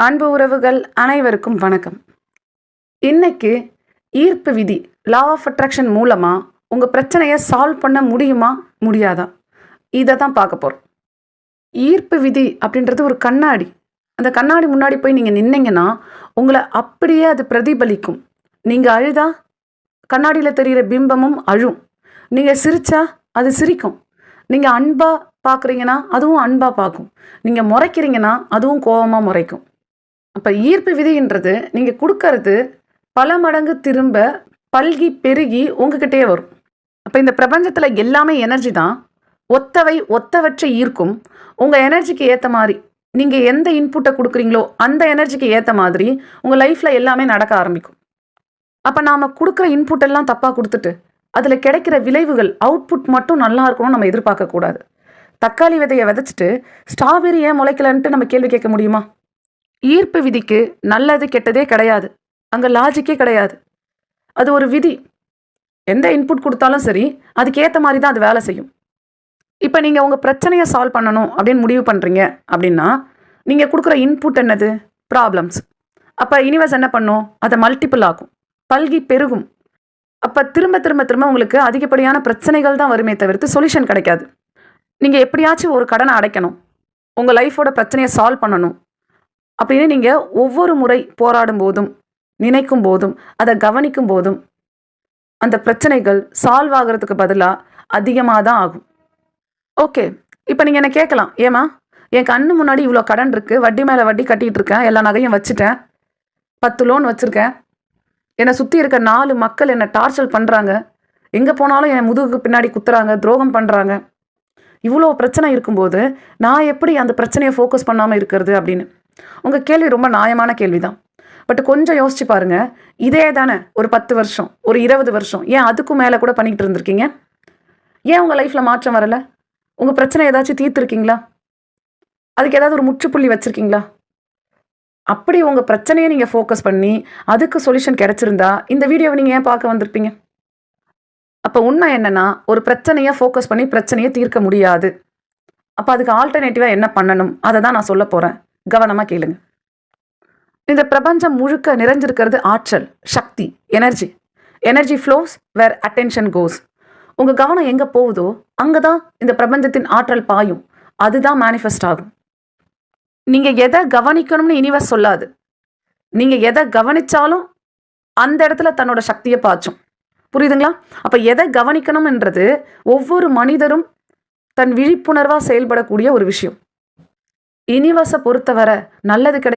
அன்பு உறவுகள் அனைவருக்கும் வணக்கம். இன்னைக்கு ஈர்ப்பு விதி லா ஆஃப் அட்ராக்ஷன் மூலமா உங்க பிரச்சனையை சால்வ் பண்ண முடியுமா முடியாதா இதை தான் பார்க்க போறோம். ஈர்ப்பு விதி அப்படின்றது ஒரு கண்ணாடி. அந்த கண்ணாடி முன்னாடி போய் நீங்கள் நின்னீங்கன்னா உங்களை அப்படியே அது பிரதிபலிக்கும். நீங்கள் அழுதா கண்ணாடியில் தெரிகிற பிம்பமும் அழும். நீங்கள் சிரிச்சா அது சிரிக்கும். நீங்கள் அன்பாக பார்க்குறீங்கன்னா அதுவும் அன்பாக பார்க்கும். நீங்கள் முறைக்கிறீங்கன்னா அதுவும் கோபமாக முறைக்கும். அப்போ ஈர்ப்பு விதின்றது நீங்கள் கொடுக்கறது பல மடங்கு திரும்ப பல்கி பெருகி உங்ககிட்டயே வரும். அப்போ இந்த பிரபஞ்சத்தில் எல்லாமே எனர்ஜி தான். ஒத்தவற்றை ஈர்க்கும். உங்கள் எனர்ஜிக்கு ஏற்ற மாதிரி நீங்கள் எந்த இன்புட்டை கொடுக்குறீங்களோ அந்த எனர்ஜிக்கு ஏற்ற மாதிரி உங்கள் லைஃப்பில் எல்லாமே நடக்க ஆரம்பிக்கும். அப்போ நாம் கொடுக்குற இன்புட் எல்லாம் தப்பாக கொடுத்துட்டு அதில் கிடைக்கிற விளைவுகள் அவுட்புட் மட்டும் நல்லா இருக்கணும்னு நம்ம எதிர்பார்க்கக்கூடாது. தக்காளி விதையை விதைச்சிட்டு ஸ்ட்ராபெரி ஏன் முளைக்கலன்ட்டு நம்ம கேள்வி கேட்க முடியுமா? ஈர்ப்பு விதிக்கு நல்லது கெட்டதே கிடையாது. அங்கே லாஜிக்கே கிடையாது. அது ஒரு விதி. எந்த இன்புட் கொடுத்தாலும் சரி அதுக்கேற்ற மாதிரி தான் அது வேலை செய்யும். இப்போ நீங்கள் உங்கள் பிரச்சனையை சால்வ் பண்ணணும் அப்படின்னு முடிவு பண்ணுறீங்க அப்படின்னா நீங்கள் கொடுக்குற இன்புட் என்னது? ப்ராப்ளம்ஸ். அப்போ யூனிவர்ஸ் என்ன பண்ணும்? அதை மல்டிபிள் ஆகும், பல்கி பெருகும். அப்போ திரும்ப திரும்ப திரும்ப உங்களுக்கு அதிகப்படியான பிரச்சனைகள் தான் வருமே தவிர்த்து சொல்யூஷன் கிடைக்காது. நீங்கள் எப்படியாச்சும் ஒரு கடனை அடைக்கணும், உங்கள் லைஃபோட பிரச்சனையை சால்வ் பண்ணணும் அப்படின்னு நீங்கள் ஒவ்வொரு முறை போராடும் போதும் நினைக்கும் போதும் அதை கவனிக்கும் போதும் அந்த பிரச்சனைகள் சால்வ் ஆகிறதுக்கு பதிலாக அதிகமாக தான் ஆகும். ஓகே, இப்போ நீங்கள் என்ன கேட்கலாம், ஏமா என் கண்ணு முன்னாடி இவ்வளோ கடன் இருக்குது, வட்டி மேலே வட்டி கட்டிகிட்டு இருக்கேன், எல்லா நகையும் வச்சுட்டேன், 10 லோன் வச்சுருக்கேன், என்னை சுற்றி இருக்க 4 மக்கள் என்னை டார்ச்சர் பண்ணுறாங்க, எங்கே போனாலும் என் முதுகுக்கு பின்னாடி குத்துறாங்க, துரோகம் பண்ணுறாங்க, இவ்வளோ பிரச்சனை இருக்கும்போது நான் எப்படி அந்த பிரச்சனையை ஃபோக்கஸ் பண்ணாமல் இருக்கிறது அப்படின்னு உங்கள் கேள்வி ரொம்ப நியாயமான கேள்வி தான். பட் கொஞ்சம் யோசிச்சு பாருங்க, இதே தானே ஒரு 10 வருஷம், ஒரு 20 வருஷம், ஏன் அதுக்கும் மேலே கூட பண்ணிக்கிட்டு இருந்திருக்கீங்க? ஏன் உங்கள் லைஃப்பில் மாற்றம் வரலை? உங்கள் பிரச்சனை ஏதாச்சும் தீர்த்துருக்கீங்களா? அதுக்கு ஏதாவது ஒரு முற்றுப்புள்ளி வச்சுருக்கீங்களா? அப்படி உங்கள் பிரச்சனையை நீங்கள் ஃபோக்கஸ் பண்ணி அதுக்கு சொல்யூஷன் கிடச்சிருந்தா இந்த வீடியோவை நீங்கள் ஏன் பார்க்க வந்திருப்பீங்க? அப்போ உண்மை என்னென்னா, ஒரு பிரச்சனையை ஃபோக்கஸ் பண்ணி பிரச்சனையை தீர்க்க முடியாது. அப்போ அதுக்கு ஆல்டர்னேட்டிவாக என்ன பண்ணணும் அதை தான் நான் சொல்ல போகிறேன். கவனமாக கேளுங்க. இந்த பிரபஞ்சம் முழுக்க நிறைஞ்சிருக்கிறது ஆற்றல், சக்தி, எனர்ஜி. எனர்ஜி ஃப்ளோஸ் வேர் அட்டென்ஷன் கோஸ். உங்கள் கவனம் எங்கே போகுதோ அங்கே தான் இந்த பிரபஞ்சத்தின் ஆற்றல் பாயும். அதுதான் மேனிஃபெஸ்ட் ஆகும். நீங்கள் எதை கவனிக்கணும்னு யூனிவர்ஸ் சொல்லாது. நீங்கள் எதை கவனித்தாலும் அந்த இடத்துல தன்னோட சக்தியை பாய்ச்சும். புரியுதுங்களா? அப்போ எதை கவனிக்கணும்ன்றது ஒவ்வொரு மனிதரும் தன் விழிப்புணர்வாக செயல்படக்கூடிய ஒரு விஷயம். யூனிவர்ஸை பொறுத்தவரை நல்லது